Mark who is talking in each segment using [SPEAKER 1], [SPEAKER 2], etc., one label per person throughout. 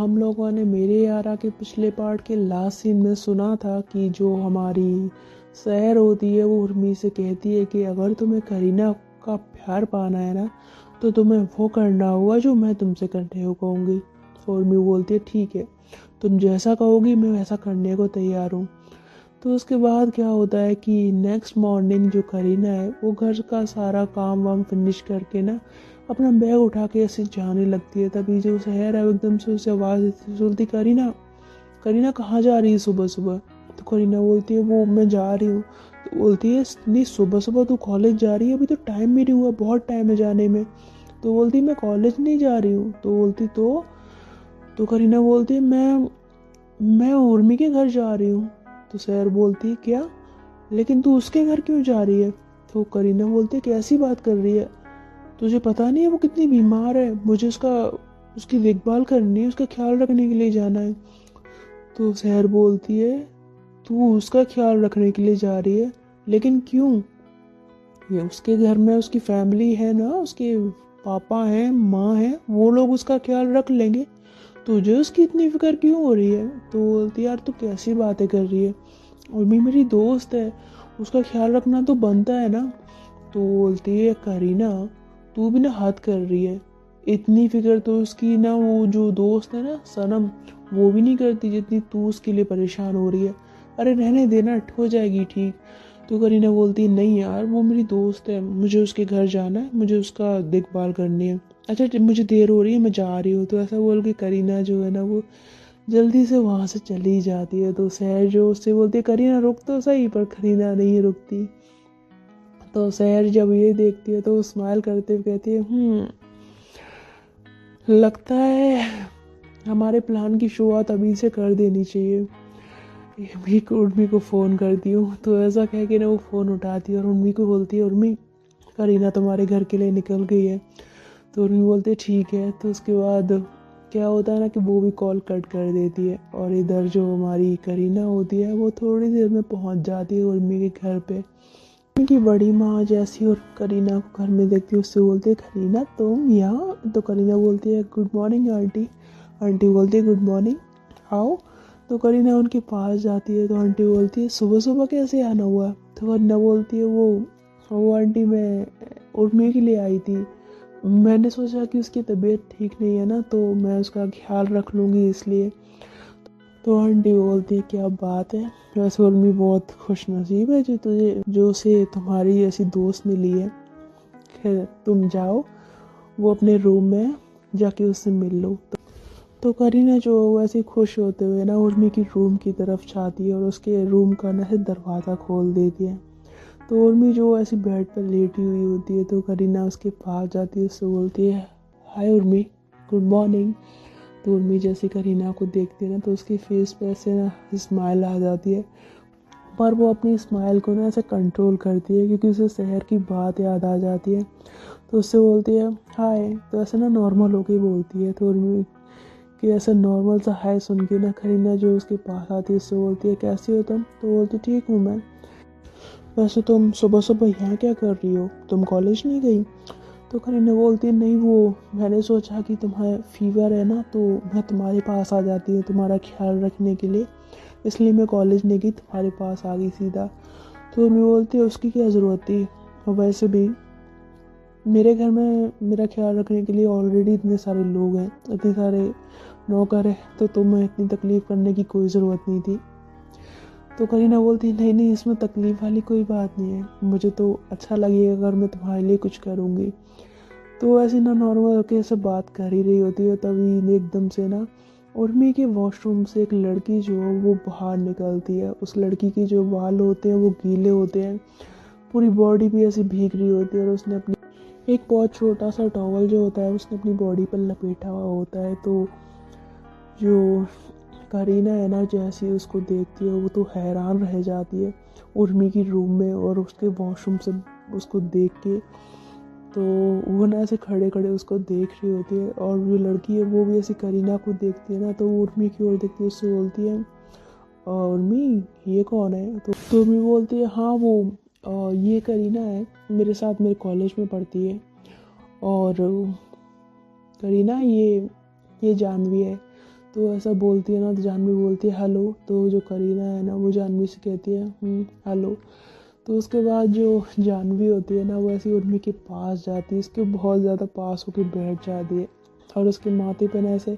[SPEAKER 1] हम लोगों ने मेरे यारा के पिछले पार्ट के लास्ट सीन में सुना था कि जो हमारी सहर होती है वो उर्मी से कहती है कि अगर तुम्हें करीना का प्यार पाना है ना तो तुम्हें वो करना होगा जो मैं तुमसे करने को कहूँगी। उर्मी बोलती है ठीक है, तुम जैसा कहोगी मैं वैसा करने को तैयार हूँ। तो उसके बाद क्या होता है कि नेक्स्ट मॉर्निंग जो करीना है वो घर का सारा काम वाम फिनिश करके ना अपना बैग उठा के ऐसे जाने लगती है। तभी जो शहर है वो एकदम से उसे आवाज़ सुनती, करीना करीना कहाँ जा रही है सुबह सुबह। तो करीना बोलती है वो मैं जा रही हूँ। तो बोलती है नहीं, सुबह सुबह तू कॉलेज जा रही है, अभी तो टाइम भी नहीं हुआ, बहुत टाइम है जाने में। तो बोलती मैं कॉलेज नहीं जा रही हूँ। तो बोलती तो करीना बोलती है मैं उर्मी के घर जा रही हूँ। तो सैर बोलती है क्या, लेकिन तू उसके घर क्यों जा रही है। तो करीना बोलती है कैसी बात कर रही है, तुझे पता नहीं है वो कितनी बीमार है, मुझे उसकी देखभाल करनी है, उसका ख्याल रखने के लिए जाना है। तो सैर बोलती है तू उसका ख्याल रखने के लिए जा रही है, लेकिन क्यों, ये उसके घर में उसकी फैमिली है ना, उसके पापा हैं माँ हैं, वो लोग उसका ख्याल रख लेंगे, तुझे उसकी इतनी फिक्र क्यों हो रही है। तो बोलती यार तू कैसी बातें कर रही है, और भी मेरी दोस्त है, उसका ख्याल रखना तो बनता है ना। तो बोलती है करीना तू भी ना हद कर रही है, इतनी फिक्र तो उसकी ना वो जो दोस्त है ना सनम वो भी नहीं करती जितनी तू उसके लिए परेशान हो रही है। अरे रहने देना, हो जाएगी ठीक। तो करीना बोलती है नहीं यार वो मेरी दोस्त है, मुझे उसके घर जाना है, मुझे उसका देखभाल करनी है, अच्छा मुझे देर हो रही है मैं जा रही हूँ। तो ऐसा बोल के करीना जो है ना वो जल्दी से वहाँ से चली जाती है। तो सहर जो उससे बोलती है करीना रुक तो सही, पर करीना नहीं रुकती। तो सहर जब ये देखती है तो वो स्माइल करते हुए कहती है लगता है हमारे प्लान की शुरुआत अभी से कर देनी चाहिए। उर्मी को फ़ोन करती हूँ। तो ऐसा कह के ना वो फ़ोन उठाती है और उर्मी को बोलती है उर्मी करीना तुम्हारे घर के लिए निकल गई है। तो उर्मी बोलती है ठीक है। तो उसके बाद क्या होता है ना कि वो भी कॉल कट कर देती है, और इधर जो हमारी करीना होती है वो थोड़ी देर में पहुंच जाती है उर्मी के घर पे। उनकी बड़ी माँ जैसी और करीना को घर में देखती है उससे बोलती है करीना तुम यहाँ। तो करीना बोलती है गुड मॉर्निंग आंटी। आंटी बोलती है गुड मॉर्निंग, आओ। तो करीना उनके पास जाती है। तो आंटी बोलती है सुबह सुबह कैसे आना हुआ। तो करीना बोलती है वो आंटी मैं उर्मी के लिए आई थी, मैंने सोचा कि उसकी तबीयत ठीक नहीं है ना, तो मैं उसका ख्याल रख लूँगी इसलिए। तो आंटी बोलती है क्या बात है, वैसे उर्मी बहुत खुश नसीब है जो उसे तुम्हारी ऐसी दोस्त मिली है। खैर तुम जाओ, वो अपने रूम में जाके उससे मिल लो। तो करीना जो ऐसे खुश होते हुए ना उर्मी की रूम की तरफ जाती है और उसके रूम का ना दरवाज़ा खोल देती है। तो उर्मी जो ऐसी बेड पर लेटी हुई होती है, तो करीना उसके पास जाती है, उससे बोलती है हाय उर्मी, गुड मॉर्निंग। तो उर्मी जैसे करीना को देखती है ना तो उसकी फेस पे ऐसे ना स्माइल आ जाती है, पर वो अपनी स्माइल को ना ऐसे कंट्रोल करती है क्योंकि उसे शहर की बात याद आ जाती है। तो उससे बोलती है हाय। तो ऐसे ना नॉर्मल होके बोलती है। तो उर्मी कि ऐसा नॉर्मल सा हाय सुन के ना करीना जो उसके पास आती है उससे बोलती है कैसी हो तुम। तो बोलती ठीक हूँ मैं, वैसे तुम सुबह सुबह यहाँ क्या कर रही हो, तुम कॉलेज नहीं गई। तो करीना बोलती है नहीं वो मैंने सोचा कि तुम्हारा फीवर है ना, तो मैं तुम्हारे पास आ जाती हूँ तुम्हारा ख्याल रखने के लिए, इसलिए मैं कॉलेज नहीं गई, तुम्हारे पास आ गई सीधा। तो मैं बोलती है उसकी क्या ज़रूरत थी, और वैसे भी मेरे घर में मेरा ख्याल रखने के लिए ऑलरेडी इतने सारे लोग हैं, इतने सारे नौकर है, तो तुम्हें इतनी तकलीफ़ करने की कोई ज़रूरत नहीं थी। तो करीना बोलती है नहीं नहीं इसमें तकलीफ़ वाली कोई बात नहीं है, मुझे तो अच्छा लगेगा अगर मैं तुम्हारे लिए कुछ करूँगी। तो ऐसे ना नॉर्मल होके ऐसे बात कर ही रही होती है, तभी एकदम से ना उर्मी के वॉशरूम से एक लड़की जो है वो बाहर निकलती है। उस लड़की के जो बाल होते हैं वो गीले होते हैं, पूरी बॉडी भी ऐसी भीग रही होती है, और उसने अपनी एक बहुत छोटा सा टॉवल जो होता है उसने अपनी बॉडी पर लपेटा हुआ होता है। तो जो करीना है ना जैसी उसको देखती है वो तो हैरान रह जाती है उर्मी की रूम में और उसके वॉशरूम से उसको देख के। तो वो ना ऐसे खड़े खड़े उसको देख रही होती है, और जो लड़की है वो भी ऐसी करीना को देखती है ना, तो वो उर्मी की ओर देखती है, उससे बोलती है उर्मी ये कौन है। तो उर्मी बोलती है हाँ वो ये करीना है, मेरे साथ मेरे कॉलेज में पढ़ती है, और करीना ये जानवी है। तो ऐसा बोलती है ना, तो जानवी बोलती है हेलो। तो जो करीना है ना वो जानवी से कहती है हेलो। तो उसके बाद जो जानवी होती है ना वो ऐसी उर्मी के पास जाती है, इसके बहुत ज़्यादा पास होकर बैठ जाती है और उसके माथे पे ना ऐसे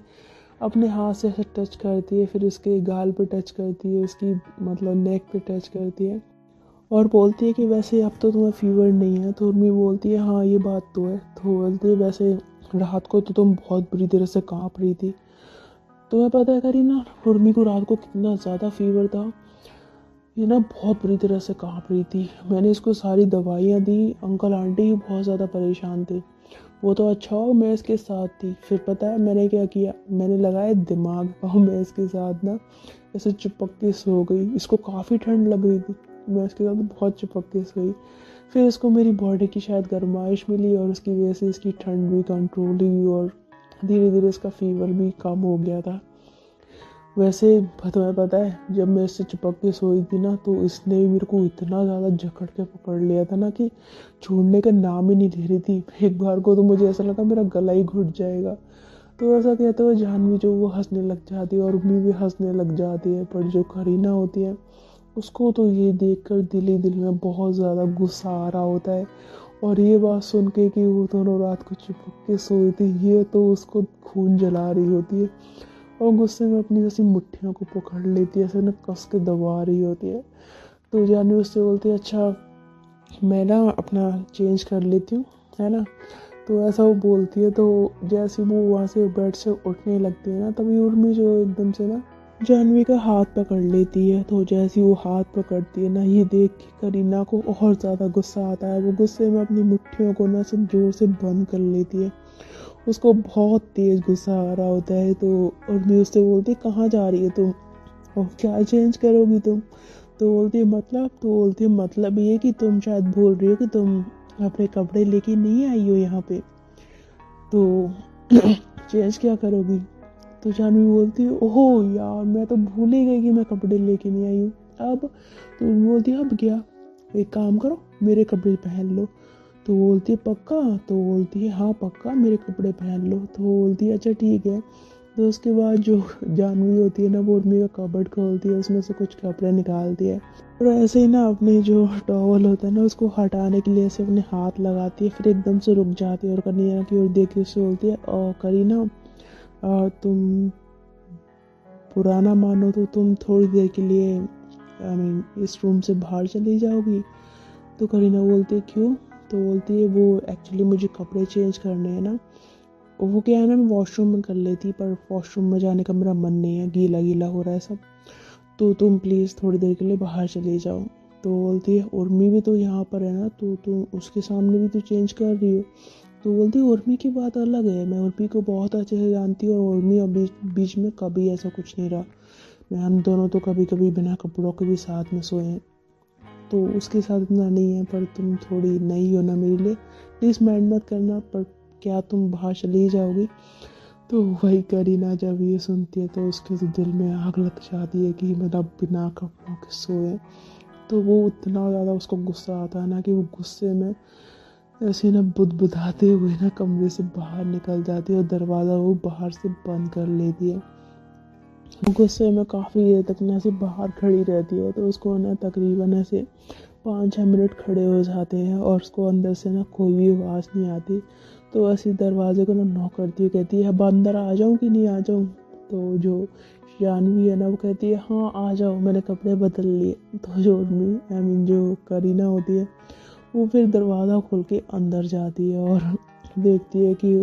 [SPEAKER 1] अपने हाथ से ऐसे टच करती है, फिर उसके गाल पे टच करती है, उसकी मतलब नेक पे टच करती है और बोलती है कि वैसे अब तो तुम्हें फीवर नहीं है। तो उर्मी बोलती है हाँ ये बात तो है। तो बोलती है वैसे रात को तो तुम बहुत बुरी तरह से काँप रही थी। तुम्हें पता है करीना, उर्मी को रात को कितना ज़्यादा फीवर था। ये ना बहुत बुरी तरह से काँप रही थी। मैंने इसको सारी दवाइयाँ दी, अंकल आंटी भी बहुत ज़्यादा परेशान थे। वो तो अच्छा हो मैं इसके साथ थी। फिर पता है मैंने क्या किया, मैंने लगाया दिमाग और मैं इसके साथ ना ऐसे चिपक के सो गई। इसको काफ़ी ठंड लग रही थी, मैं इसके साथ बहुत चिपक के सो गई। फिर इसको मेरी बॉडी की शायद गर्माइश मिली और उसकी वजह से इसकी ठंड भी कंट्रोल हुई और धीरे धीरे इसका फीवर भी कम हो गया था। वैसे तुम्हें पता है जब मैं इससे चिपक के सोई थी ना, तो इसने मेरे को इतना ज़्यादा जकड़ के पकड़ लिया था ना कि छोड़ने का नाम ही नहीं ले रही थी। एक बार को तो मुझे ऐसा लगा मेरा गला ही घुट जाएगा। तो ऐसा कहते हुए जानवी जो वो हंसने लग जाती है और उम्मी भी हंसने लग जाती है। पर जो करीना होती है उसको तो ये देखकर दिल ही दिल में बहुत ज़्यादा गुस्सा आ रहा होता है। और ये बात सुन के कि वो दोनों रात को चिपक के सोई थी, ये तो उसको खून जला रही होती है और गुस्से में अपनी वैसी मुट्ठियों को पकड़ लेती है, ऐसे ना कस के दबा रही होती है। तो जानवी उससे बोलती है अच्छा मैं ना अपना चेंज कर लेती हूँ, है ना। तो ऐसा वो बोलती है। तो जैसे वो वहाँ से बेड से उठने लगती है ना, तभी उर्मी जो एकदम से ना जानवी का हाथ पकड़ लेती है। तो जैसे वो हाथ पकड़ती है ना, ये देख के करीना को और ज़्यादा गुस्सा आता है। वो गुस्से में अपनी मुट्ठियों को ना सिर्फ जोर से बंद कर लेती है। उसको बहुत तेज गुस्सा आ रहा होता है। तो उर्मी उससे बोलती है कहाँ जा रही है तुम और क्या चेंज करोगी तुम। तो बोलती है मतलब, तो बोलती है मतलब ये कि तुम शायद भूल रही हो कि तुम अपने कपड़े लेके नहीं आई हो यहाँ पे, तो चेंज क्या करोगी। तो जानवी बोलती है ओहो यार मैं तो भूल ही गई कि मैं कपड़े लेके नहीं आई हूँ अब। तो बोलती है अब क्या, एक काम करो मेरे कपड़े पहन लो। तो बोलती है पक्का। तो बोलती है हाँ पक्का मेरे कपड़े पहन लो। तो बोलती है अच्छा ठीक है। तो उसके बाद जो जानवी होती है ना वो उर्मी का कबर्ड खोलती है, उसमें से कुछ कपड़े निकालती है और ऐसे ही ना अपने जो टॉवल होता है ना उसको हटाने के लिए ऐसे अपने हाथ लगाती है, फिर एकदम से रुक जाती है और करीना की ओर देख के उससे बोलती है और करीना तुम पुराना मानो तो तुम थोड़ी देर के लिए इस रूम से बाहर चली जाओगी। तो करीना बोलती है क्यों। तो बोलती है वो एक्चुअली मुझे कपड़े चेंज करने हैं ना, वो क्या है ना मैं वॉशरूम में कर लेती पर वॉशरूम में जाने का मेरा मन नहीं है, गीला गीला हो रहा है सब। तो तुम प्लीज़ थोड़ी देर के लिए बाहर चले जाओ। तो बोलती है उर्मी भी तो यहाँ पर है ना, तो तुम उसके सामने भी तो चेंज कर रही हो। तो बोलती है उर्मी की बात अलग है, मैं उर्मी को बहुत अच्छे से जानती हूँ और उर्मी और बीच में कभी ऐसा कुछ नहीं रहा। मैं हम दोनों तो कभी कभी बिना कपड़ों के भी साथ में सोए हैं, तो उसके साथ इतना नहीं है। पर तुम थोड़ी नई हो ना मेरे लिए, प्लीज़ माइंड मत करना, पर क्या तुम बाहर चली जाओगी। तो वही करीना जब ये सुनती है तो उसके तो दिल में आग लग जाती है कि मतलब बिना कपड़ों के सोए। तो वो इतना ज़्यादा उसको गुस्सा आता है ना कि वो गुस्से में ऐसे ना बुदबुदाते हुए ना कमरे से बाहर निकल जाती है और दरवाज़ा वो बाहर से बंद कर लेती है। गुस्से में काफ़ी देर तक ना ऐसे बाहर खड़ी रहती है। तो उसको ना तकरीबन ऐसे 5-6 मिनट खड़े हो जाते हैं और उसको अंदर से ना कोई भी आवाज़ नहीं आती। तो ऐसे दरवाजे को ना नॉक करती है, कहती है अब अंदर आ जाऊँ कि नहीं आ जाऊँ। तो जो जानवी है ना वो कहती है हाँ आ जाओ मैंने कपड़े बदल लिए। तो जो जो करीना होती है वो फिर दरवाज़ा खोल के अंदर जाती है और देखती है कि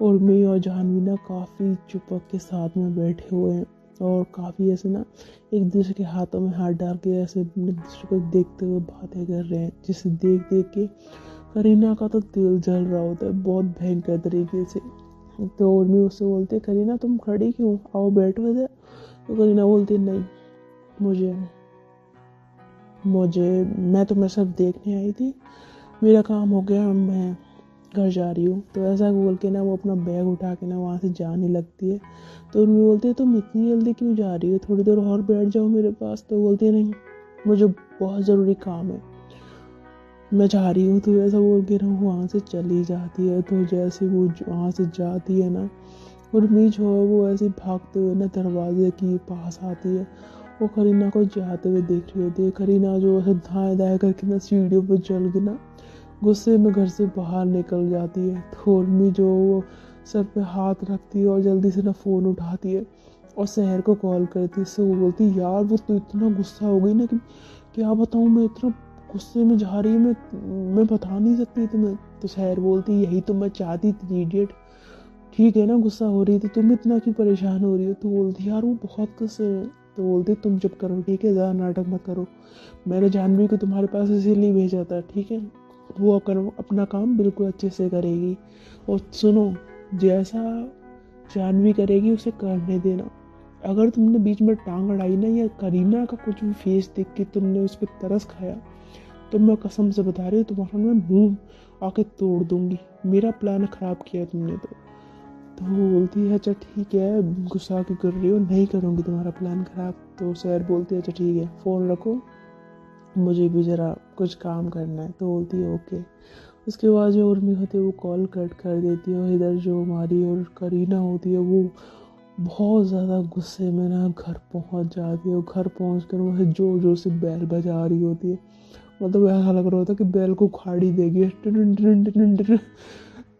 [SPEAKER 1] उर्मी और जानवी ना काफ़ी चुपक के साथ में बैठे हुए हैं और काफ़ी ऐसे ना एक दूसरे के हाथों में हाथ डाल के ऐसे एक दूसरे को देखते हुए बातें कर रहे हैं, जिसे देख देख के करीना का तो दिल जल रहा होता है बहुत भयंकर तरीके से। तो उर्मी उससे बोलती है करीना तुम खड़ी क्यों, आओ बैठो इधर। तो करीना बोलती नहीं, मुझे मुझे मैं तुम्हें सब देखने आई थी, मेरा काम हो गया, मैं घर जा रही हूँ। तो ऐसा बोल के ना वो अपना बैग उठा के ना वहाँ से जाने लगती है। तो उर्मी बोलती है तुम इतनी जल्दी क्यों जा रही हो, थोड़ी देर और बैठ जाओ मेरे पास। तो बोलती है नहीं मुझे बहुत ज़रूरी काम है, मैं जा रही हूँ। तो ऐसा बोल के ना वो वहाँ से चली जाती है। तो जैसे वो वहाँ से जाती है ना उर्मी जो है वो ऐसे भागते हुए ना दरवाजे के पास आती है। वो करीना को जाते हुए देख रही होती है। करीना जो है दाएं दाएं करके ना सीढ़ियों पर चल के ना गुस्से में घर से बाहर निकल जाती है। तो उर्मी जो वो सर पे हाथ रखती है और जल्दी से ना फ़ोन उठाती है और शहर को कॉल करती है। उससे वो बोलती है यार वो तो इतना गुस्सा हो गई ना कि क्या बताऊँ, मैं इतना गुस्से में जा रही हूँ, मैं बता नहीं सकती तुम्हें। तो शहर बोलती यही तो मैं चाहती थी इडियट। ठीक है ना, गुस्सा हो रही थी, तुम इतना क्यों परेशान हो रही हो। तो बोलती यार वो बहुत गुस्से में। तो बोलती तुम चुप करो, ठीक है, ज़्यादा नाटक मत करो। मैंने जानवी को तुम्हारे पास इसीलिए भेजा था, ठीक है, वो अपना काम बिल्कुल अच्छे से करेगी। और सुनो, जैसा जानवी करेगी उसे करने देना। अगर तुमने बीच में टांग अड़ाई ना या करीना का कुछ भी फेस देख के तुमने उस पर तरस खाया तो मैं कसम से बता रही हूँ तुम्हारा मैं मुंह आके तोड़ दूंगी। मेरा प्लान खराब किया तुमने तो वो बोलती है अच्छा ठीक है, गुस्सा क्यों कर रही हो, नहीं करूँगी तुम्हारा प्लान खराब। तो सैर बोलती है अच्छा ठीक है, फ़ोन रखो, मुझे भी ज़रा कुछ काम करना है। तो बोलती है ओके। उसके बाद जो उर्मी होती है वो कॉल कट कर देती है और इधर जो हमारी और करीना होती है वो बहुत ज़्यादा गुस्से में ना घर पहुंच जाती है। और घर पहुंच कर वह जोर जोर से बैल बजा रही होती है। मतलब ऐसा लग रहा होता है कि बैल को उखाड़ी देगी। Tin tin tin tin.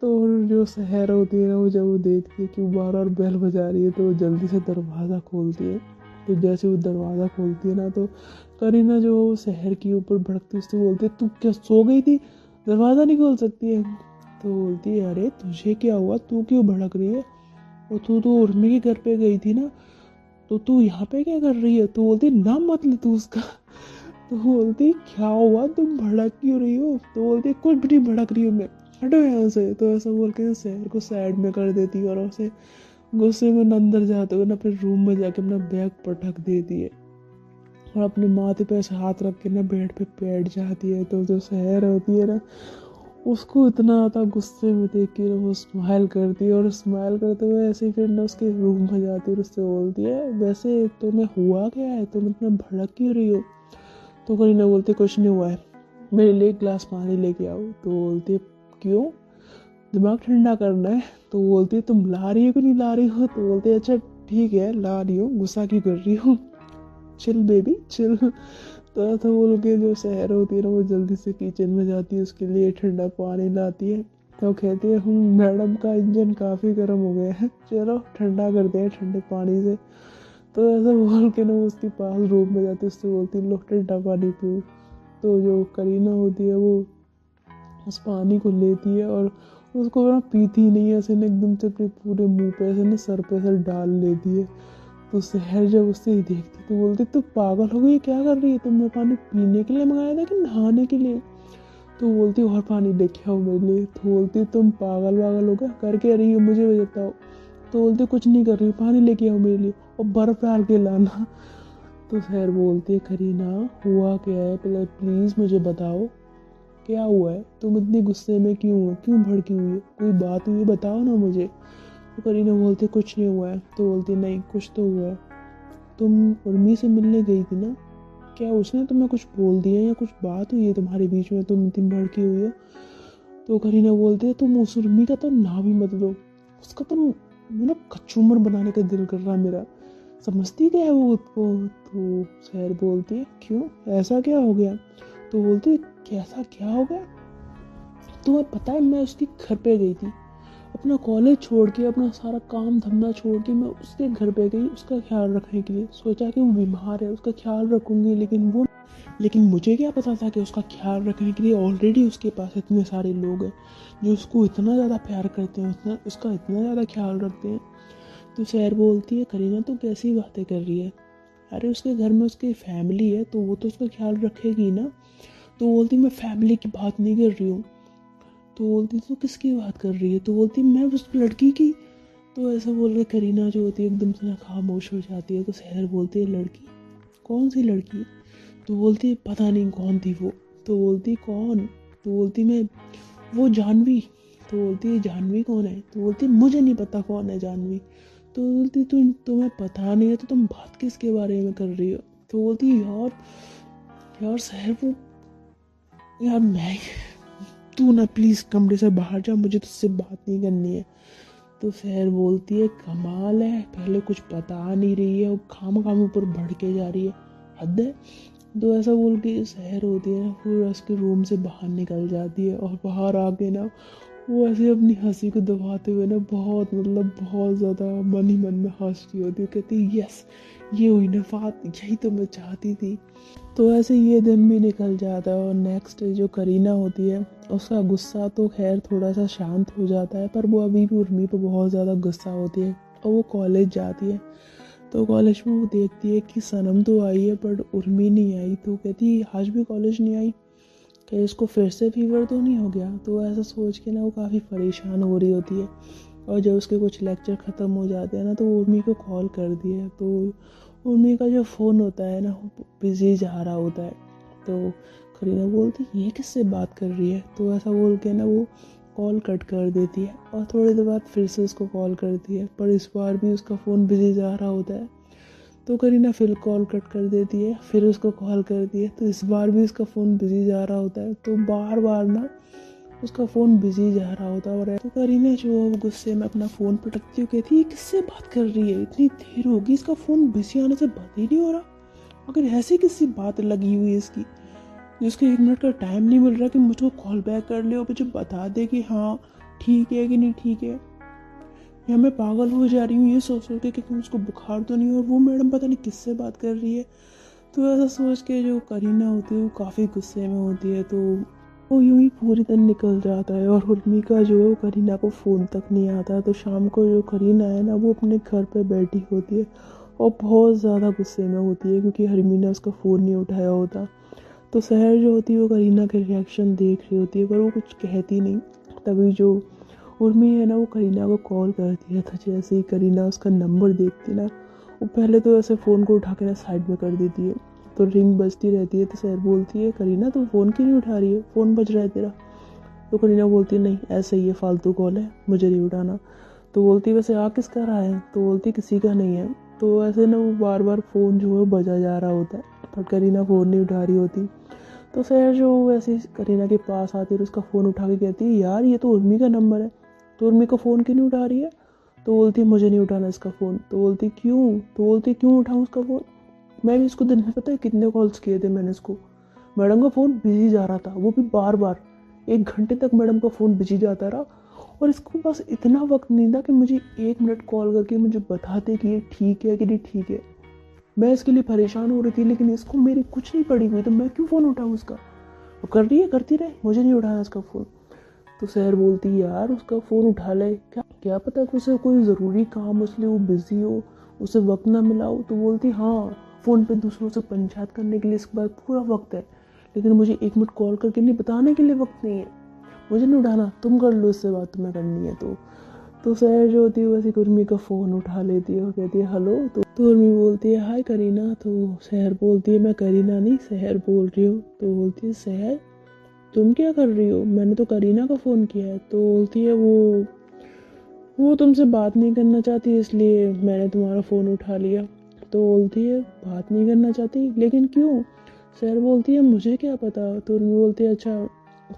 [SPEAKER 1] तो जो शहर होती है ना वो जब वो देखती है कि वो बार बार बैल बजा रही है तो वो जल्दी से दरवाज़ा खोलती है। तो जैसे वो दरवाज़ा खोलती है ना तो करीना जो शहर के ऊपर भड़कती है उससे बोलती है तू क्या सो गई थी, दरवाज़ा नहीं खोल सकती है। तो बोलती है अरे तुझे क्या हुआ, तू क्यों भड़क रही है, और तू तो उर्मी के घर पे गई थी ना, तो तू यहाँ पे क्या कर रही है। तो बोलती नाम मत ले तू उसका। तो बोलती क्या हुआ, तुम भड़क क्यों रही हो। तो बोलती कुछ भी नहीं भड़क रही हूँ मैं, हटो यहाँ से। तो ऐसा बोल के शहर को साइड में कर देती है और उसे गुस्से में अंदर जाते हुए ना अपने रूम में जाके अपना बैग पटक देती है और अपने माथे पे ऐसे हाथ रख के ना बेड पे बैठ जाती है। तो जो शहर होती है ना उसको इतना ज़्यादा गुस्से में देख के वो स्माइल करती है और स्माइल करते हुए ऐसे फिर ना उसके रूम में जाती है और उससे बोलती है वैसे तुम्हें हुआ क्या है, तुम इतना भड़क क्यों रही हो। तो करीना बोलती कुछ नहीं हुआ है, मेरे लिए एक गिलास पानी लेके आओ। तो बोलती है क्यों, दिमाग ठंडा करना है। तो बोलती है तुम ला रही हो कि नहीं ला रही हो। तो बोलती है अच्छा ठीक है ला रही हूँ, गुस्सा क्यों कर रही हो, चिल बेबी चिल। तो ऐसा बोल के जो शहर होती है ना वो जल्दी से किचन में जाती है, उसके लिए ठंडा पानी लाती है। तो कहती है मैडम का इंजन काफ़ी गर्म हो गया है, चलो ठंडा करते हैं ठंडे पानी से। तो ऐसा बोल के ना वो उसके पास रूम में जाती है, उससे बोलती है लो ठंडा पानी पियो। तो जो करीना होती है वो उस पानी को लेती है और उसको ना पीती नहीं है, ऐसे ना एकदम से अपने पूरे मुंह पे ऐसे ना सर पे ऐसे डाल लेती है। तो शहर जब उससे देखती तो बोलती तू पागल हो गई, क्या कर रही है, तुमने पानी पीने के लिए मंगाया था कि नहाने के लिए। तो बोलती और पानी लेके आओ मेरे लिए। तो बोलती तुम पागल वागल हो गया, करके रही हो मुझे बताओ। तो बोलती कुछ नहीं कर रही, पानी लेके आओ मेरे लिए और बर्फ डाल के लाना। तो शहर बोलती है करीना हुआ क्या है, पहले प्लीज़ मुझे बताओ क्या हुआ है, तुम इतनी गुस्से में क्यों हो, क्यों भड़की हुई है, कोई बात हुई बताओ ना मुझे। तो करीना बोलती कुछ नहीं हुआ है। तो बोलती नहीं कुछ तो हुआ है, तुम उर्मी से मिलने गई थी ना, क्या उसने तुम्हें कुछ बोल दिया या कुछ बात हुई है तुम्हारे बीच में, तुम इतनी भड़की हुई हो। तो करीना बोलती है तुम उस उर्मी का तो नाम ही मत लो, उसका तो मतलब कचूमर बनाने का दिल कर रहा मेरा, समझती क्या है वो उसको। तो शहर बोलती है क्यों ऐसा क्या हो गया। तो बोलती है कैसा क्या हो गया, तुम्हें पता है मैं उसके घर पे गई थी, अपना कॉलेज छोड़ के अपना सारा काम धंधा छोड़ के मैं उसके घर पे गई उसका ख्याल रखने के लिए, सोचा कि वो बीमार है उसका ख्याल रखूंगी, लेकिन मुझे क्या पता था कि उसका ख्याल रखने के लिए ऑलरेडी उसके पास इतने सारे लोग हैं जो उसको इतना ज़्यादा प्यार करते हैं, उसका इतना ज़्यादा ख्याल रखते हैं। तो शहर बोलती है करीना तू कैसी बातें कर रही है, अरे उसके घर में उसकी फैमिली है तो वो तो उसका ख्याल रखेगी ना। तो बोलती मैं फैमिली की बात नहीं कर रही हूँ। तो बोलती तो किसकी बात कर रही है। तो बोलती मैं उस लड़की की। तो ऐसा बोल के करीना जो होती है एकदम से ना खामोश हो जाती है। तो शहर बोलती है लड़की, कौन सी लड़की। तो बोलती है पता नहीं कौन थी वो। तो बोलती कौन। तो बोलती मैं वो जानवी। तो बोलती है जानवी कौन है। तो बोलती मुझे नहीं पता कौन है जानवी। तो बोलती तुम्हें पता नहीं है तो तुम बात किसके बारे में कर रही हो। तो बोलती यार शहर वो, यार मैं, तू ना प्लीज़ कमरे से बाहर जा, मुझे तुझसे बात नहीं करनी है। तो सहर बोलती है कमाल है, पहले कुछ बता नहीं रही है और खाम ऊपर बढ़ के जा रही है, हद है। तो ऐसा बोल के सहर होती है ना, फिर उसके रूम से बाहर निकल जाती है और बाहर आके ना वो ऐसे अपनी हंसी को दबाते हुए ना बहुत ज़्यादा मन ही मन में हंसती होती है, कहती है यस ये हुई ना बात, यही तो मैं चाहती थी। तो ऐसे ये दिन भी निकल जाता है और नेक्स्ट जो करीना होती है उसका गुस्सा तो खैर थोड़ा सा शांत हो जाता है, पर वो अभी भी उर्मी पर बहुत ज़्यादा गुस्सा होती है और वो कॉलेज जाती है। तो कॉलेज में वो देखती है कि सनम तो आई है पर उर्मी नहीं आई, तो कहती आज भी कॉलेज नहीं आई, कि इसको फिर से फीवर तो नहीं हो गया। तो ऐसा सोच के ना वो काफ़ी परेशान हो रही होती है और जब उसके कुछ लेक्चर ख़त्म हो जाते हैं ना तो उर्मी को कॉल कर दिए, तो उर्मी का जो फ़ोन होता है ना वो बिजी जा रहा होता है। तो करीना बोलती ये किससे बात कर रही है, तो ऐसा बोल के ना वो कॉल कट कर देती है और थोड़ी देर बाद फिर से उसको कॉल करती है, पर इस बार भी उसका फ़ोन बिजी जा रहा होता है। तो करीना फिर कॉल कट कर देती है, फिर उसको कॉल करती है, तो इस बार भी उसका फ़ोन बिजी जा रहा होता है। तो बार बार ना उसका फ़ोन बिजी जा रहा होता है। तो करीना जो गुस्से में अपना फ़ोन पटकती है, कहती है किससे बात कर रही है, इतनी देर होगी इसका फ़ोन बिजी आने से बंद ही नहीं हो रहा, अगर ऐसी किसी बात लगी हुई है इसकी जिसको 1 मिनट का टाइम नहीं मिल रहा कि मुझको कॉल बैक कर ले और मुझे बता दे कि हाँ ठीक है कि नहीं ठीक है, या मैं पागल हो जा रही हूँ ये सोच के कि उसको बुखार तो नहीं, और वो मैडम पता नहीं किससे बात कर रही है। तो ऐसा सोच के जो करीना होती है वो काफ़ी गुस्से में होती है। तो वो यूं ही पूरी दिन निकल जाता है और उर्मी का जो है वो करीना को फ़ोन तक नहीं आता। तो शाम को जो करीना है ना वो अपने घर पे बैठी होती है और बहुत ज़्यादा गुस्से में होती है क्योंकि हरमी ने उसका फ़ोन नहीं उठाया होता। तो सहर जो होती है वो करीना के रिएक्शन देख रही होती है पर वो कुछ कहती नहीं। तभी जो उर्मी है ना वो करीना को कॉल करती है, तो जैसे ही करीना उसका नंबर देखती ना वो पहले तो ऐसे फ़ोन को उठा के ना साइड में कर देती है। तो रिंग बजती रहती है, तो सहर बोलती है करीना तुम फ़ोन क्यों नहीं उठा रही है, फ़ोन बज रहा है तेरा। तो करीना बोलती है नहीं ऐसे ही है, फालतू कॉल है, मुझे नहीं उठाना। तो बोलती है वैसे आ किसका रहा है, तो बोलती किसी का नहीं है। तो ऐसे ना वो बार बार फ़ोन जो है बजा जा रहा होता है पर करीना फ़ोन नहीं उठा रही होती। तो सहर जो ऐसे करीना के पास आती है और उसका फ़ोन उठा के कहती है यार ये तो उर्मी का नंबर है, तो उर्मी का फ़ोन क्यों नहीं उठा रही है। तो बोलती है मुझे नहीं उठाना इसका फ़ोन। तो बोलती क्यों, तो बोलती क्यों उठाऊँ उसका फ़ोन, मैं भी इसको दिन में पता है कितने कॉल्स किए थे मैंने इसको, मैडम का फ़ोन बिजी जा रहा था, वो भी बार बार 1 घंटे तक मैडम का फ़ोन बिजी जाता रहा और इसको बस इतना वक्त नहीं था कि मुझे 1 मिनट कॉल करके मुझे बताते कि ये ठीक है कि नहीं ठीक है। मैं इसके लिए परेशान हो रही थी लेकिन इसको मेरी कुछ नहीं पड़ी हुई, तो मैं क्यों फ़ोन उठाऊँ उसका, वो कर रही है करती रहे, मुझे नहीं उठाना उसका फ़ोन। तो सहर बोलती है यार उसका फ़ोन उठा ले, क्या क्या पता कि उसे कोई ज़रूरी काम इसलिए वो बिज़ी हो, उसे वक्त ना मिला हो। तो बोलती हाँ फ़ोन पे दूसरों से पंचायत करने के लिए इसके पास पूरा वक्त है, लेकिन मुझे 1 मिनट कॉल करके नहीं बताने के लिए वक्त नहीं है, मुझे नहीं उठाना, तुम कर लो इससे बात तुम्हें करनी है। तो सहर जो होती है वैसे उर्मी का फ़ोन उठा लेती है और कहती है हेलो। तो उर्मी बोलती है हाय करीना। तो सहर बोलती है मैं करीना नहीं सहर बोल रही हूँ। तो बोलती है सहर तुम क्या कर रही हो, मैंने तो करीना का फ़ोन किया है। तो बोलती है वो तुमसे बात नहीं करना चाहती इसलिए मैंने तुम्हारा फ़ोन उठा लिया। तो बोलती है बात नहीं करना चाहती लेकिन क्यों। सहर बोलती है मुझे क्या पता। तो उर्मी बोलती है अच्छा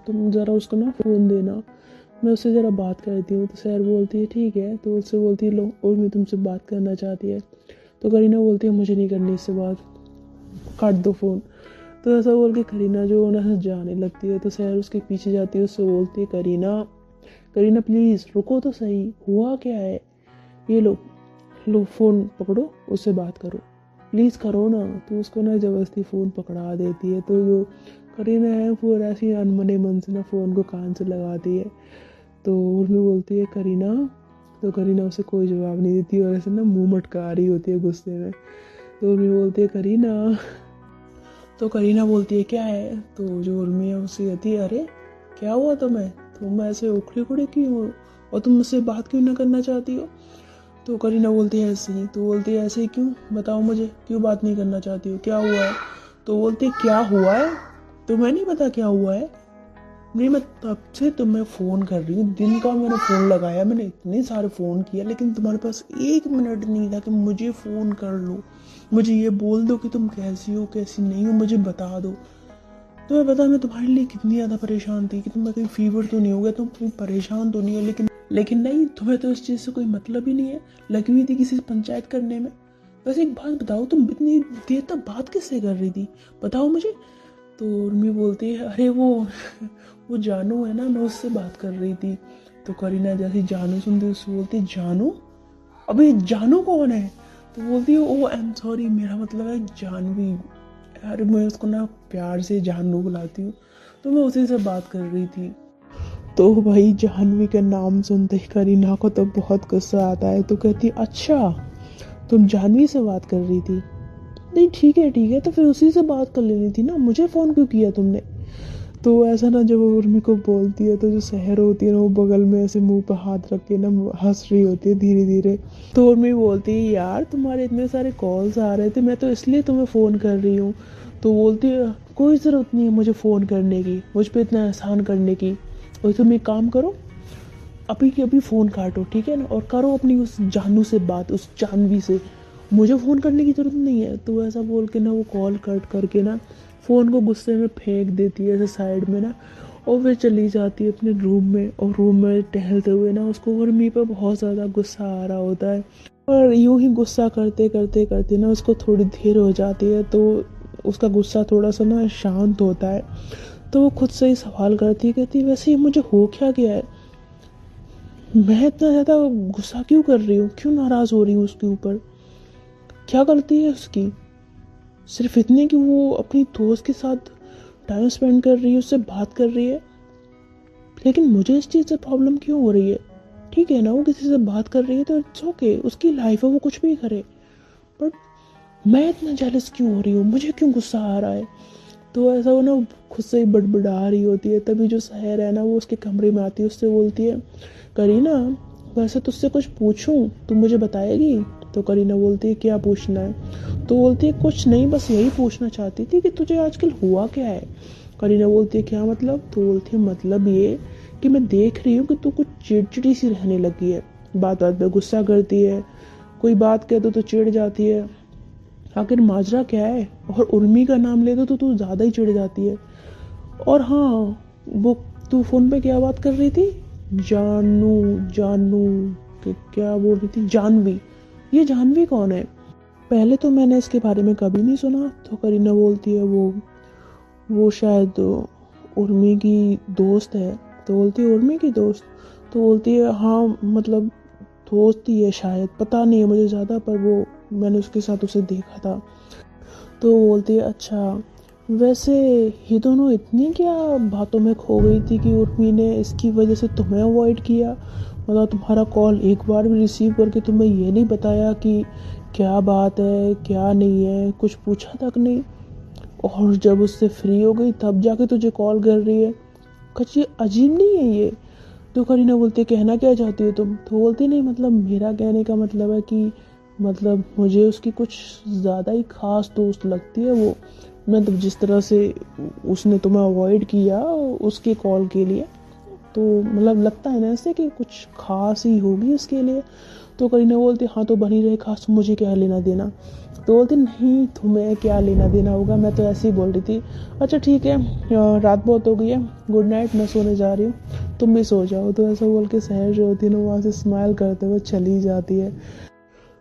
[SPEAKER 1] तुम ज़रा उसको ना फ़ोन देना, मैं उससे ज़रा बात करती हूँ। तो सहर बोलती है ठीक है। तो उससे बोलती है लो उर्मी तुमसे बात करना चाहती है। तो करीना बोलती है मुझे नहीं करनी इससे बात, काट दो फ़ोन। तो ऐसा बोल के करीना जो है ना जाने लगती है। तो सहर उसके पीछे जाती है, उससे बोलती है करीना करीना प्लीज़ रुको तो सही, हुआ क्या है, ये लो फ़ोन पकड़ो उससे बात करो, प्लीज़ करो ना। तो उसको ना ज़बरदस्ती फ़ोन पकड़ा देती है। तो जो करीना है वो ऐसी अनमने मन से ना फ़ोन को कान से लगाती है। तो उर्मी बोलती है करीना। तो करीना उसे कोई जवाब नहीं देती और ऐसे ना मुंह मटका रही होती है गुस्से में। तो उर्मी बोलती है करीना। तो करीना बोलती है क्या है। तो जो उर्मी है उससे कहती है अरे क्या हुआ तुम्हें, तुम ऐसे उखड़ी उखड़ी क्यों हो और तुम मुझसे बात क्यों ना करना चाहती हो। तो करीना बोलती है ऐसे ही। तो बोलती है ऐसे ही क्यों, बताओ मुझे क्यों बात नहीं करना चाहती हो, क्या हुआ है। तो बोलती है क्या हुआ है, तुम्हें नहीं पता क्या हुआ है। नहीं मैं तब से तुम्हें फ़ोन कर रही हूँ, दिन का मैंने फ़ोन लगाया, मैंने इतने सारे फ़ोन किया लेकिन तुम्हारे पास 1 मिनट नहीं था कि मुझे फ़ोन कर लो, मुझे ये बोल दो कि तुम कैसी हो कैसी नहीं हो, मुझे बता दो। तुम्हें पता मैं तुम्हारे लिए कितनी ज़्यादा परेशान थी कि तुम्हें कहीं फीवर तो नहीं हो गया, तुम कहीं परेशान तो नहीं हो, लेकिन लेकिन नहीं, तुम्हें तो इस चीज़ से कोई मतलब ही नहीं है, लगी हुई थी किसी से पंचायत करने में। वैसे एक बात बताओ, तुम इतनी देर तक बात किससे कर रही थी, बताओ मुझे। तो उर्मी बोलती है, अरे वो जानू है ना, मैं उससे बात कर रही थी। तो करीना जैसे जानू सुनती उससे बोलती, जानू? अबे जानू कौन है? तो बोलती है, ओ आई एम सॉरी, मेरा मतलब है जानवी। यार मैं उसको ना प्यार से जानू बुलाती हूँ, तो मैं उसी से बात कर रही थी। तो भाई जाह्नवी का नाम सुनते ही करीना को तो बहुत गुस्सा आता है। तो कहती, अच्छा तुम जाह्नवी से बात कर रही थी? नहीं ठीक है, तो फिर उसी से बात कर लेनी थी ना, मुझे फ़ोन क्यों किया तुमने? तो ऐसा ना जब वो उर्मी को बोलती है तो जो सहर होती है ना, वो बगल में ऐसे मुंह पर हाथ रख के ना हंस रही होती है धीरे धीरे। तो उर्मी बोलती है, यार तुम्हारे इतने सारे कॉल्स आ रहे थे, मैं तो इसलिए तुम्हें फ़ोन कर रही हूँ। तो बोलती है, कोई ज़रूरत नहीं है मुझे फ़ोन करने की, मुझ पर इतना एहसान करने की। और तुम एक काम करो, अभी के अभी फ़ोन काटो, ठीक है ना, और करो अपनी उस जानू से बात, उस जाह्नवी से, मुझे फ़ोन करने की ज़रूरत नहीं है। तो ऐसा बोल के ना वो कॉल कट करके ना फ़ोन को गुस्से में फेंक देती है ऐसे साइड में ना, और फिर चली जाती है अपने रूम में। और रूम में टहलते हुए ना उसको उर्मी पर बहुत ज़्यादा गुस्सा आ रहा होता है। और यूं ही गुस्सा करते करते करते ना उसको थोड़ी देर हो जाती है, तो उसका गुस्सा थोड़ा सा ना शांत होता है। तो वो खुद से ही सवाल करती है, कहती है, वैसे ये मुझे हो क्या गया है, मैं इतना ज़्यादा गुस्सा क्यों कर रही हूँ, क्यों नाराज़ हो रही हूँ उसके ऊपर, क्या गलती है उसकी? सिर्फ इतने कि वो अपनी दोस्त के साथ टाइम स्पेंड कर रही है, उससे बात कर रही है। लेकिन मुझे इस चीज़ से प्रॉब्लम क्यों हो रही है? ठीक है ना, वो किसी से बात कर रही है तो इट्स ओके, उसकी लाइफ है, वो कुछ भी करे। बट मैं इतना जेलस क्यों हो रही हूँ, मुझे क्यों गुस्सा आ रहा है? तो ऐसा वो ना खुद से ही बड़बड़ा रही होती है। तभी जो सहर है ना वो उसके कमरे में आती है, उससे बोलती है, करीना वैसे तुझसे कुछ पूछूं, तुम मुझे बताएगी? तो करीना बोलती है, क्या पूछना है? तो बोलती है, कुछ नहीं, बस यही पूछना चाहती थी कि तुझे आजकल हुआ क्या है। करीना बोलती है, क्या मतलब? तो बोलती है, मतलब ये कि मैं देख रही हूँ कि तू कुछ चिड़चिड़ी सी रहने लगी है, बात बात पे गुस्सा करती है, कोई बात कह दो तो चिढ़ जाती है, आखिर माजरा क्या है? और उर्मी का नाम ले दो तो तू ज़्यादा ही चिढ़ जाती है। और हाँ, वो तू फ़ोन पे क्या बात कर रही थी? जानू, जानू क्या बोल रही थी? जाह्नवी। ये जाह्नवी कौन है? पहले तो मैंने इसके बारे में कभी नहीं सुना। तो करीना बोलती है, वो शायद उर्मी की दोस्त है। तो बोलती है, उर्मी की दोस्त? तो बोलती है, हाँ मतलब दोस्त ही है शायद, पता नहीं है मुझे ज़्यादा, पर वो मैंने उसके साथ उसे देखा था। तो बोलती है, अच्छा वैसे ये दोनों इतनी क्या बातों में खो गई थी कि उर्मी ने इसकी वजह से तुम्हें अवॉइड किया? मतलब तुम्हारा कॉल एक बार भी रिसीव करके तुम्हें ये नहीं बताया कि क्या बात है क्या नहीं है, कुछ पूछा तक नहीं, और जब उससे फ्री हो गई तब जाके तुझे कॉल कर रही है? कुछ ये अजीब नहीं है ये? तो करीना बोलती है, कहना क्या चाहती हो तुम? तो बोलती नहीं, मतलब मेरा कहने का मतलब है कि मतलब मुझे उसकी कुछ ज़्यादा ही ख़ास दोस्त लगती है वो। मतलब जिस तरह से उसने तुम्हें अवॉइड किया उसके कॉल के लिए, तो मतलब लगता है ना ऐसे कि कुछ खास ही होगी उसके लिए। तो करीना बोलती, हाँ तो बनी रहे खास, मुझे क्या लेना देना? तो बोलती, नहीं तुम्हें क्या लेना देना होगा, मैं तो ऐसे ही बोल रही थी। अच्छा ठीक है, रात बहुत हो गई है, गुड नाइट, मैं सोने जा रही हूँ, तुम भी सो जाओ। तो ऐसा बोल के सहर जो होती है ना वहाँ से स्माइल करते हुए चली जाती है।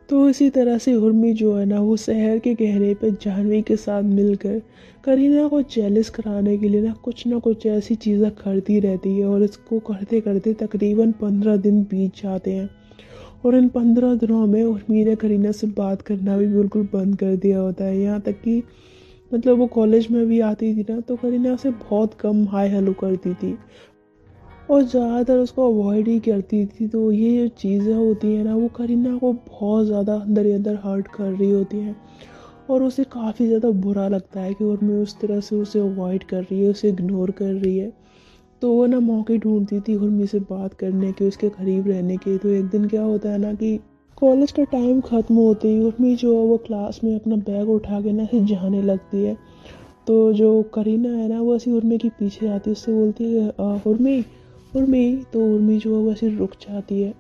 [SPEAKER 1] तो इसी तरह से उर्मी जो है ना वो शहर के गहरे पे जाह्नवी के साथ मिलकर करीना को जेलस कराने के लिए ना कुछ ऐसी चीज़ें करती रहती है, और इसको करते करते तकरीबन 15 दिन बीत जाते हैं। और इन 15 दिनों में उर्मी ने करीना से बात करना भी बिल्कुल बंद कर दिया होता है। यहाँ तक कि मतलब वो कॉलेज में भी आती थी ना तो करीना से बहुत कम हाय हेलो करती थी, और ज़्यादातर उसको अवॉइड ही करती थी। तो ये जो चीज़ें होती हैं ना वो करीना को बहुत ज़्यादा अंदर ही अंदर हर्ट कर रही होती हैं, और उसे काफ़ी ज़्यादा बुरा लगता है कि उर्मी उस तरह से उसे अवॉइड कर रही है, उसे इग्नोर कर रही है। तो वो ना मौके ढूंढती थी उर्मी से बात करने के, उसके करीब रहने के। तो एक दिन क्या होता है ना कि कॉलेज का टाइम ख़त्म होते ही उर्मी जो है वो क्लास में अपना बैग उठा के ना ऐसे जाने लगती है। तो जो करीना है ना वो ऐसी उर्मी के पीछे आती है, उससे बोलती है, उर्मी उर्मी। तो उर्मी जो है वो ऐसे रुक जाती है,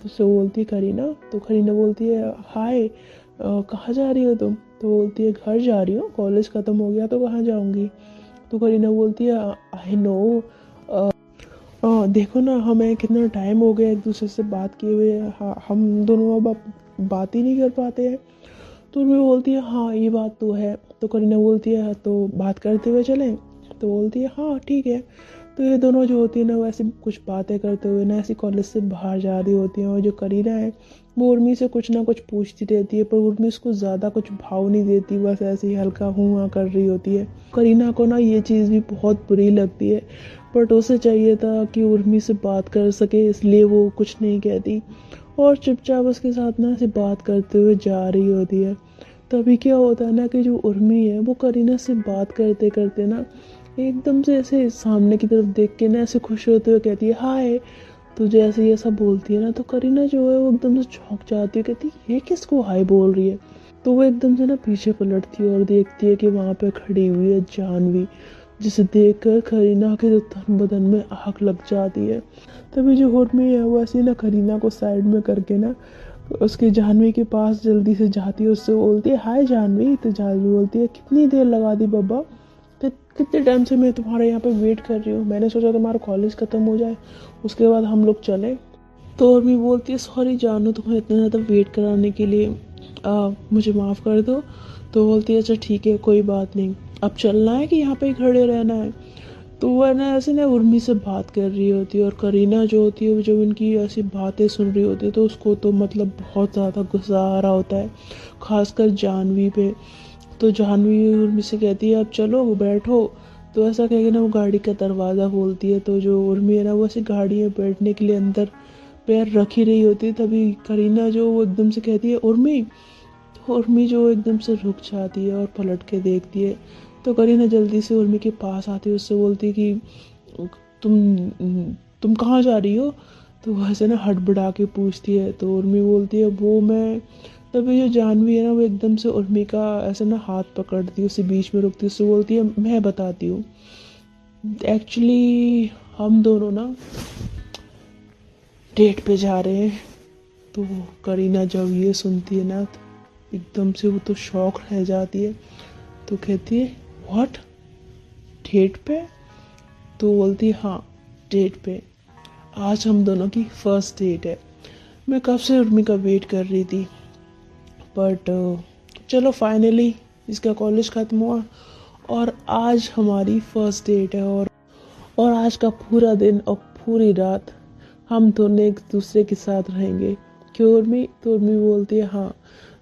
[SPEAKER 1] उससे बोलती है, करीना। तो करीना बोलती है, हाय कहाँ जा रही हो तुम? तो बोलती है, घर जा रही हूँ, कॉलेज ख़त्म हो गया तो कहाँ जाऊँगी? तो करीना बोलती है, आई नो, देखो ना, हमें कितना टाइम हो गया एक दूसरे से बात किए हुए। हम दोनों अब बात ही नहीं कर पाते हैं। तो उर्मी बोलती है हाँ ये बात तो है। तो करीना बोलती है तो बात करते हुए चलें। तो बोलती है हाँ ठीक है। तो ये दोनों जो होती है ना, वो ऐसी कुछ बातें करते हुए ना ऐसी कॉलेज से बाहर जा रही होती हैं। और जो करीना है वो उर्मी से कुछ ना कुछ पूछती रहती है, पर उर्मी उसको ज़्यादा कुछ भाव नहीं देती, बस ऐसे ही हल्का हूँ हाँ कर रही होती है। करीना को ना ये चीज़ भी बहुत बुरी लगती है, बट उसे चाहिए था कि उर्मी से बात कर सके, इसलिए वो कुछ नहीं कहती और चुपचाप उसके साथ ना ऐसे बात करते हुए जा रही होती है। तभी क्या होता है ना कि जो उर्मी है वो करीना से बात करते करते ना एकदम से ऐसे सामने की तरफ देख के ना ऐसे खुश होते हुए कहती है हाय। तो जैसे ये सब बोलती है ना, तो करीना जो है वो एकदम से चौंक जाती है, कहती है ये किसको हाय बोल रही है। तो वो एकदम से ना पीछे पलटती है और देखती है कि वहाँ पे खड़ी हुई है जानवी, जिसे देखकर करीना के तो तन बदन में आग लग जाती है। तभी जो उर्मी है वो ऐसे ना करीना को साइड में करके ना उसकी जानवी के पास जल्दी से जाती है, उससे बोलती है हाय जानवी। तो जानवी बोलती है कितनी देर लगा दी बब्बा, कितने टाइम से मैं तुम्हारे यहाँ पे वेट कर रही हूँ, मैंने सोचा तुम्हारा कॉलेज ख़त्म हो जाए उसके बाद हम लोग चलें। तो उर्मी बोलती है सॉरी जानू तुम्हें इतना ज़्यादा वेट कराने के लिए, मुझे माफ़ कर दो। तो बोलती है अच्छा ठीक है कोई बात नहीं, अब चलना है कि यहाँ पे ही खड़े रहना है। तो वह ना ऐसे ना उर्मी से बात कर रही होती है और करीना जो होती है वो जब इनकी ऐसी बातें सुन रही होती है तो उसको तो मतलब बहुत ज़्यादा गुस्सा आ रहा होता है, खासकर जानवी पे। तो जानवी उर्मी से कहती है अब चलो बैठो। तो ऐसा कह के ना वो गाड़ी का दरवाज़ा खोलती है। तो जो उर्मी है ना वो ऐसे गाड़ी में बैठने के लिए अंदर पैर रख ही रही होती है, तभी करीना जो वो एकदम से कहती है उर्मी। तो उर्मी जो एकदम से रुक जाती है और पलट के देखती है। तो करीना जल्दी से उर्मी के पास आती है, उससे बोलती है कि तुम कहाँ जा रही हो। तो वो ऐसे ना हड़बड़ा के पूछती है। तो उर्मी बोलती है वो मैं। तभी जो जानवी है ना वो एकदम से उर्मी का ऐसे ना हाथ पकड़ती है, उसे बीच में रोकती है, उससे बोलती है मैं बताती हूँ। एक्चुअली हम दोनों ना डेट पे जा रहे हैं। तो करीना जब ये सुनती है ना तो एकदम से वो तो शॉक रह जाती है। तो कहती है व्हाट, डेट पे। तो बोलती है हाँ डेट पे, आज हम दोनों की फर्स्ट डेट है। मैं कब से उर्मी का वेट कर रही थी, बट चलो फाइनली इसका कॉलेज ख़त्म हुआ और आज हमारी फर्स्ट डेट है। और आज का पूरा दिन और पूरी रात हम दोनों एक दूसरे के साथ रहेंगे। क्यों उर्मी। तो उर्मी बोलती है हाँ।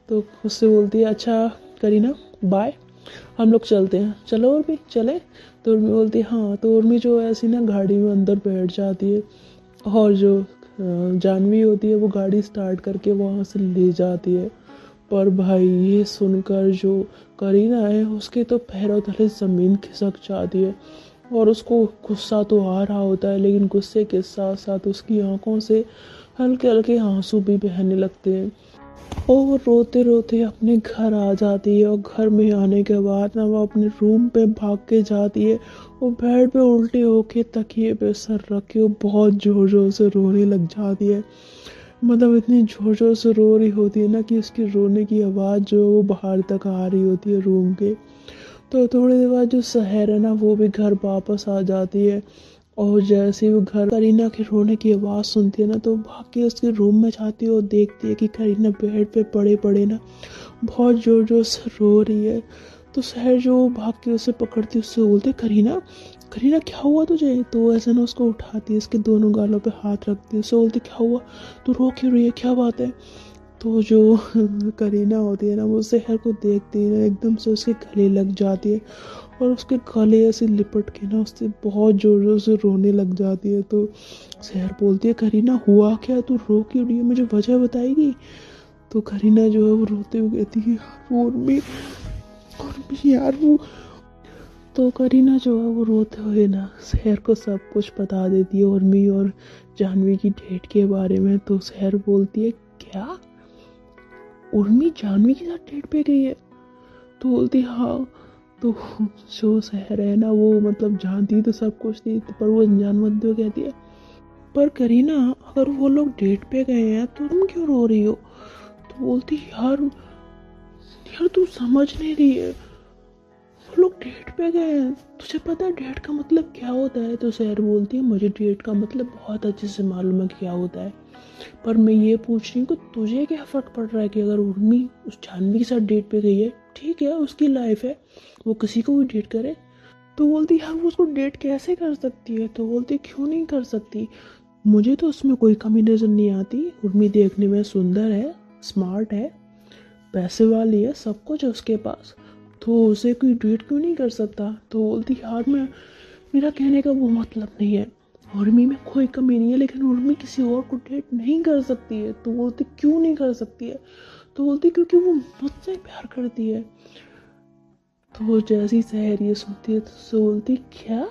[SPEAKER 1] तो उससे बोलती है अच्छा करीना बाय, हम लोग चलते हैं, चलो उर्मी चले। तो उर्मी बोलती है हाँ। तो उर्मी जो है ऐसी ना गाड़ी में अंदर बैठ जाती है और जो जानवी होती है वो गाड़ी स्टार्ट करके वहाँ से ले जाती है। पर भाई ये सुनकर जो करीना है उसके तो पैरों तले ज़मीन खिसक जाती है और उसको गुस्सा तो आ रहा होता है, लेकिन गुस्से के साथ साथ उसकी आंखों से हल्के हल्के आंसू भी बहने लगते हैं और वो रोते रोते अपने घर आ जाती है। और घर में आने के बाद ना वो अपने रूम पे भाग के जाती है। वो बेड पे उल्टे होके तकिए पे सर रख के वो बहुत ज़ोर ज़ोर से रोने लग जाती है। मतलब इतनी ज़ोर ज़ोर से रो रही होती है ना कि उसकी रोने की आवाज़ जो है वो बाहर तक आ रही होती है रूम के। तो थोड़ी देर बाद जो सहर है ना वो भी घर वापस आ जाती है और जैसे ही वो घर करीना के रोने की आवाज़ सुनती है ना तो भाग के उसके रूम में जाती है और देखती है कि करीना बेड पे पड़े पड़े ना बहुत ज़ोर ज़ोर से रो रही है। तो सहर जो भाग के उसे पकड़ती है, उससे बोलती है करीना करीना क्या हुआ तुझे। तो ऐसे ना उसको उठाती है, इसके दोनों गालों पे हाथ रखती है, उससे बोलती क्या हुआ, तू रो क्यों रही है, क्या बात है। तो जो करीना होती है ना वो सहर को देखती है ना एकदम से उसके गले लग जाती है और उसके गले ऐसे लिपट के ना उससे बहुत जोर जोर से रोने लग जाती है। तो सहर बोलती है करीना हुआ क्या, तू रो क्यों रही है, मुझे वजह बताएगी। तो करीना जो है वो रोते हुए कहती है और भी यार वो। तो करीना जो है वो रोते हुए ना सहर को सब कुछ बता देती है उर्मी और जानवी की डेट के बारे में। तो सहर बोलती है क्या उर्मी जानवी के साथ डेट पे गई है। तो बोलती हाँ। तो जो सहर है ना वो मतलब जानती तो सब कुछ थी, पर वो अनजान बनते हुए कहती है पर करीना अगर वो लोग डेट पे गए हैं तो तुम क्यों रो रही हो। तो बोलती यार यार तू समझ नहीं रही है, वो लोग डेट पे गए हैं तुझे पता है डेट का मतलब क्या होता है? तो सहर बोलती है मुझे डेट का मतलब बहुत अच्छे से मालूम है क्या होता है, पर मैं ये पूछ रही हूँ कि तुझे क्या फ़र्क पड़ रहा है कि अगर उर्मी उस जानवी के साथ डेट पे गई है, ठीक है उसकी लाइफ है, वो किसी को भी डेट करे। तो बोलती यार वो उसको डेट कैसे कर सकती है? तो बोलती क्यों नहीं कर सकती, मुझे तो उसमें कोई कमी नज़र नहीं आती। उर्मी देखने में सुंदर है, स्मार्ट है, पैसे वाली है, सब कुछ है उसके पास, तो उसे कोई डेट क्यों नहीं कर सकता? तो बोलती यार मैं, मेरा कहने का वो मतलब नहीं है, उर्मी में कोई कमी नहीं है, लेकिन उर्मी किसी और को डेट नहीं कर सकती है। तो बोलती क्यों नहीं कर सकती है? तो बोलती क्योंकि वो मुझसे प्यार करती है। तो वो जैसी सहर ये सुनती है तो बोलती क्या?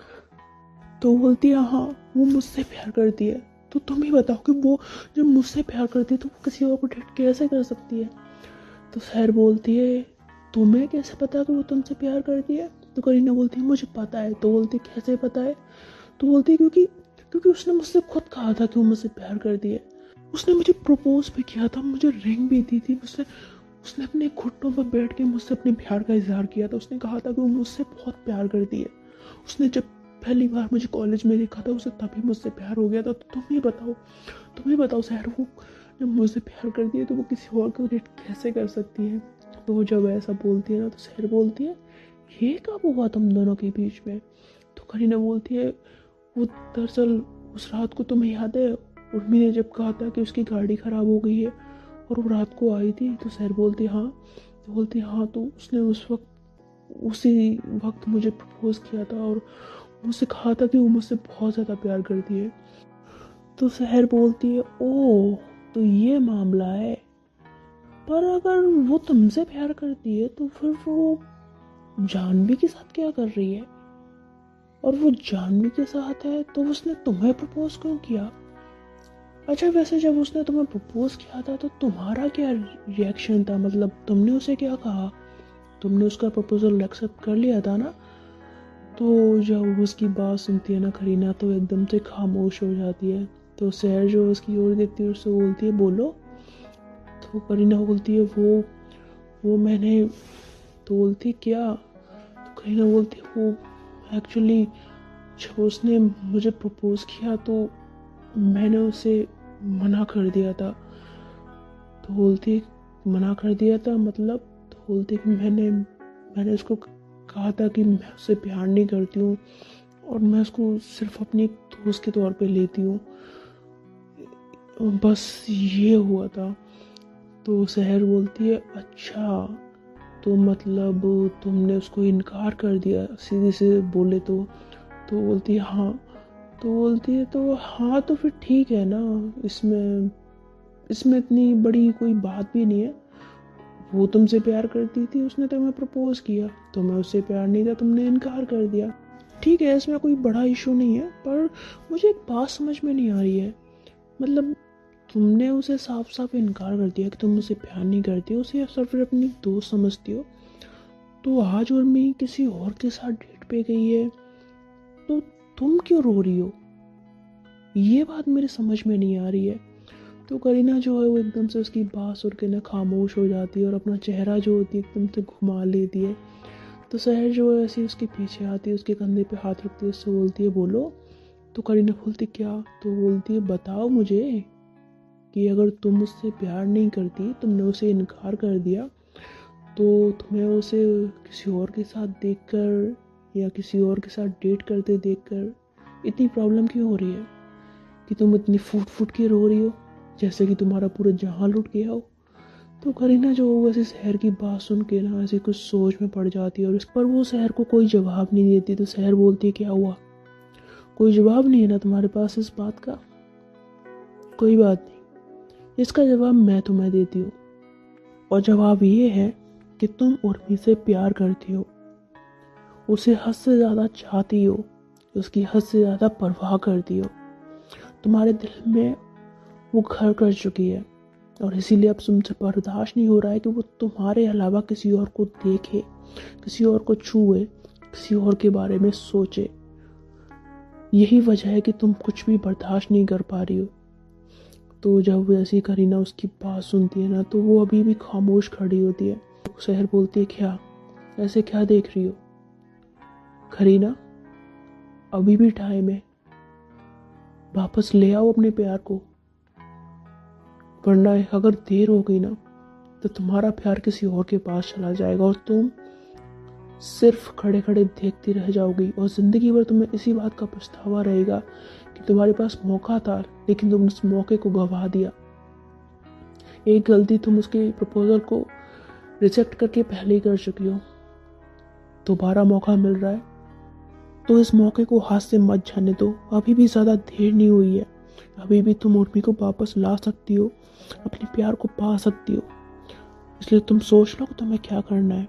[SPEAKER 1] तो बोलती है हाँ वो मुझसे प्यार करती है। तो तुम ही बताओ कि वो जब मुझसे प्यार करती है तो वो किसी और को डेट कैसे कर सकती है? तो सहर बोलती है तुम्हें कैसे पता कि वो तुमसे प्यार करती है? तो करीना बोलती है मुझे पता है। तो बोलती कैसे पता है? तो बोलती है क्योंकि क्योंकि उसने मुझसे खुद कहा था कि वो मुझसे प्यार करती है, उसने मुझे प्रपोज भी किया था, मुझे रिंग भी दी थी, उसने उसने अपने घुटनों पर बैठ के मुझसे अपने प्यार का इजहार किया था, उसने कहा था कि वो मुझसे बहुत प्यार करती है। उसने जब पहली बार मुझे कॉलेज में देखा था उसे तभी मुझसे प्यार हो गया था। तो तुम ही बताओ सहर, वो जब मुझसे प्यार करती है तो वो किसी और को डेट कैसे कर सकती है? तो वो जब ऐसा बोलती है ना तो सहर बोलती है ये कब हुआ तुम दोनों के बीच में? तो करीना बोलती है वो दरअसल उस रात को तुम्हें याद है उर्मी ने जब कहा था कि उसकी गाड़ी ख़राब हो गई है और वो रात को आई थी? तो सहर बोलती हाँ। तो बोलती हाँ तो उसने उसी वक्त मुझे प्रपोज किया था और मुझसे कहा था कि वो मुझसे बहुत ज़्यादा प्यार करती है। तो सहर बोलती है ओ तो ये मामला है, पर अगर वो तुमसे प्यार करती है तो फिर वो जानवी के साथ क्या कर रही है? और वो जानवी के साथ है तो उसने तुम्हें प्रपोज क्यों किया? अच्छा वैसे जब उसने तुम्हें प्रपोज किया था तो तुम्हारा क्या रिएक्शन था, मतलब तुमने उसे क्या कहा? तुमने उसका प्रपोजल एक्सेप्ट कर लिया था ना? तो जब उसकी बात सुनती है ना करीना तो एकदम से खामोश हो जाती है। तो सहर जो उसकी ओर देखती है उससे बोलती है बोलो। तो करीना बोलती है वो मैंने, तो बोलती क्या? तो करीना बोलती है वो एक्चुअली जब उसने मुझे प्रपोज किया तो मैंने उसे मना कर दिया था। तो बोलती मना कर दिया था मतलब? तो बोलती कि मैंने उसको कहा था कि मैं उससे प्यार नहीं करती हूँ और मैं उसको सिर्फ अपनी दोस्त के तौर पे लेती हूँ, बस ये हुआ था। तो सहर बोलती है अच्छा तो मतलब तुमने उसको इनकार कर दिया सीधे से बोले तो बोलती है हाँ। तो बोलती है तो हाँ तो फिर ठीक है ना, इसमें इसमें इतनी बड़ी कोई बात भी नहीं है, वो तुमसे प्यार करती थी, उसने तुम्हें प्रपोज किया, तुम्हें उससे प्यार नहीं था, तुमने इनकार कर दिया, ठीक है इसमें कोई बड़ा इशू नहीं है। पर मुझे एक बात समझ में नहीं आ रही है, मतलब तुमने उसे साफ साफ इनकार कर दिया कि तुम उसे प्यार नहीं करती हो, उसे सिर्फ अपनी दोस्त समझती हो, तो आज और मैं किसी और के साथ डेट पे गई है तो तुम क्यों रो रही हो? ये बात मेरे समझ में नहीं आ रही है। तो करीना जो है वो एकदम से उसकी बात सुन के ना खामोश हो जाती है और अपना चेहरा जो होती है एकदम से घुमा लेती है। तो सहर जो है ऐसी उसके पीछे आती है, उसके कंधे पे हाथ रखती है, उससे बोलती है बोलो। तो करीना बोलती क्या? तो बोलती है बताओ मुझे कि अगर तुम उससे प्यार नहीं करती, तुमने उसे इनकार कर दिया, तो तुम्हें उसे किसी और के साथ देखकर या किसी और के साथ डेट करते देखकर इतनी प्रॉब्लम क्यों हो रही है कि तुम इतनी फूट फूट के रो रही हो जैसे कि तुम्हारा पूरा जहां लुट गया हो? तो करीना जो वैसे सहर की बात सुन के ना ऐसी कुछ सोच में पड़ जाती है और इस पर वो सहर को कोई जवाब नहीं देती। तो सहर बोलती है क्या हुआ, कोई जवाब नहीं है ना तुम्हारे पास इस बात का? कोई बात नहीं, इसका जवाब मैं तुम्हें देती हूँ, और जवाब ये है कि तुम उर्मी से प्यार करती हो, उसे हद से ज़्यादा चाहती हो, उसकी हद से ज़्यादा परवाह करती हो, तुम्हारे दिल में वो घर कर चुकी है और इसीलिए अब तुमसे बर्दाश्त नहीं हो रहा है कि वो तुम्हारे अलावा किसी और को देखे, किसी और को छुए, किसी और के बारे में सोचे। यही वजह है कि तुम कुछ भी बर्दाश्त नहीं कर पा रही हो। तो जब ऐसी करीना उसकी बात सुनती है ना तो वो अभी भी खामोश खड़ी होती है। सहर बोलती है क्या, ऐसे क्या देख रही हो? करीना, अभी भी टाइम है, वापस ले आओ अपने प्यार को, वरना अगर देर हो गई ना तो तुम्हारा प्यार किसी और के पास चला जाएगा और तुम सिर्फ खड़े खड़े देखती रह जाओगी और जिंदगी भर तुम्हें इसी बात का पछतावा रहेगा कि तुम्हारे पास मौका था लेकिन तुमने उस मौके को गवा दिया। एक गलती तुम उसके प्रपोजल को रिजेक्ट करके पहले ही कर चुकी हो, दोबारा मौका मिल रहा है तो इस मौके को हाथ से मत जाने दो। अभी भी ज़्यादा देर नहीं हुई है, अभी भी तुम उर्मी को वापस ला सकती हो, अपने प्यार को पा सकती हो। इसलिए तुम सोच लो कि तुम्हें क्या करना है,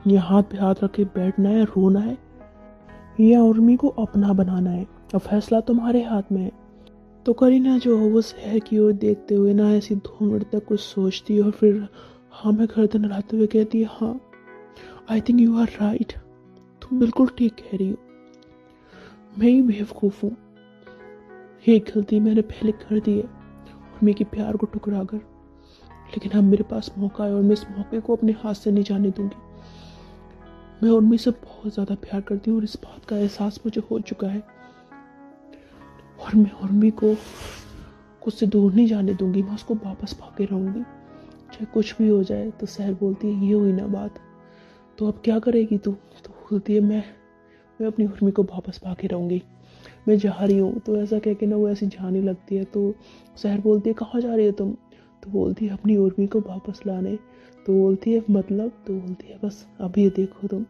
[SPEAKER 1] या हाथ पे हाथ रख के बैठना है, रोना है, या उर्मी को अपना बनाना है। अब फैसला तुम्हारे हाथ में है। तो करीना जो हो वो शहर की ओर देखते हुए ना ऐसी 2 मिनट तक कुछ सोचती है और फिर हाँ में गर्दन हिलाते हुए कहती है, हाँ I think you are right, तुम बिल्कुल ठीक कह रही हो, मैं ही बेवकूफ़ हूँ, एक गलती मैंने पहले कर दी है उर्मी के प्यार को ठुकरा कर, लेकिन अब मेरे पास मौका है और मैं इस मौके को अपने हाथ से नहीं जाने दूंगी। मैं उर्मी से बहुत ज़्यादा प्यार करती हूँ और इस बात का एहसास मुझे हो चुका है और मैं उर्मी को खुद से दूर नहीं जाने दूंगी, मैं उसको वापस पाके रहूँगी चाहे कुछ भी हो जाए। तो सहर बोलती है, ये हुई ना बात, तो अब क्या करेगी तू? तो बोलती है, मैं अपनी उर्मी को वापस पाके रहूँगी, मैं जा रही हूँ। तो ऐसा कह के ना वो ऐसी जाने लगती है। तो सहर बोलती है, कहाँ जा रही हो तुम? तो बोलती है, अपनी उर्मी को वापस लाने। तो बोलती है, मतलब? तो बोलती है, बस अभी देखो तुम।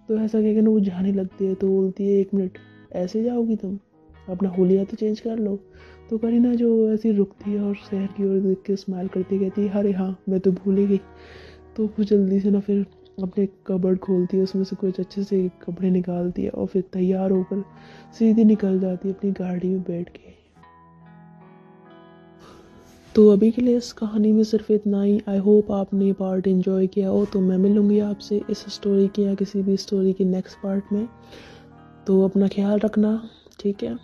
[SPEAKER 1] तो ऐसा कह के ना वो जाने लगती है। तो बोलती है, 1 मिनट, ऐसे जाओगी तुम? अपना हुलिया तो चेंज कर लो। तो करीना जो ऐसी रुकती है और शहर की ओर देख के स्माइल करती कहती है, अरे हाँ मैं तो भूल ही गई। तो वो जल्दी से ना फिर अपने कबर्ड खोलती है, उसमें से कुछ अच्छे से कपड़े निकालती है और फिर तैयार होकर सीधी निकल जाती है अपनी गाड़ी में बैठ के। तो अभी के लिए इस कहानी में सिर्फ इतना ही। आई होप आपने पार्ट एंजॉय किया हो। तो मैं मिलूंगी आपसे इस स्टोरी की या किसी भी स्टोरी की नेक्स्ट पार्ट में। तो अपना ख्याल रखना, ठीक है।